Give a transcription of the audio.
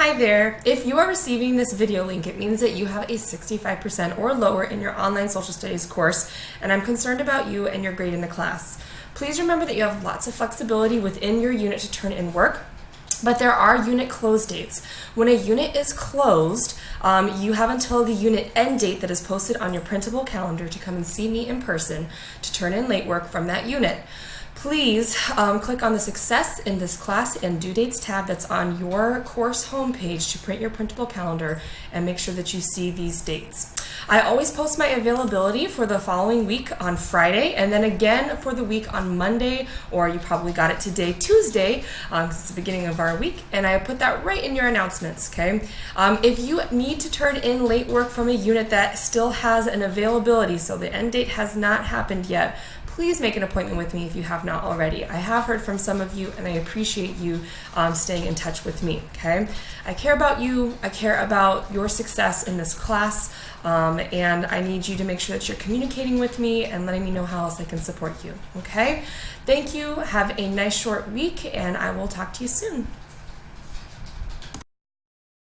Hi there. If you are receiving this video link, it means that you have a 65% or lower in your online social studies course, and I'm concerned about you and your grade in the class. Please remember that you have lots of flexibility within your unit to turn in work, but there are unit close dates. When a unit is closed, you have until the unit end date that is posted on your printable calendar to come and see me in person to turn in late work from that unit. Please click on the Success in this class and Due Dates tab that's on your course homepage to print your printable calendar and make sure that you see these dates. I always post my availability for the following week on Friday and then again for the week on Monday, or you probably got it today, Tuesday, because it's the beginning of our week, and I put that right in your announcements, okay? If you need to turn in late work from a unit that still has an availability, so the end date has not happened yet, please make an appointment with me if you have not already. I have heard from some of you and I appreciate you staying in touch with me, okay? I care about you, I care about your success in this class, and I need you to make sure that you're communicating with me and letting me know how else I can support you, okay? Thank you, have a nice short week, and I will talk to you soon.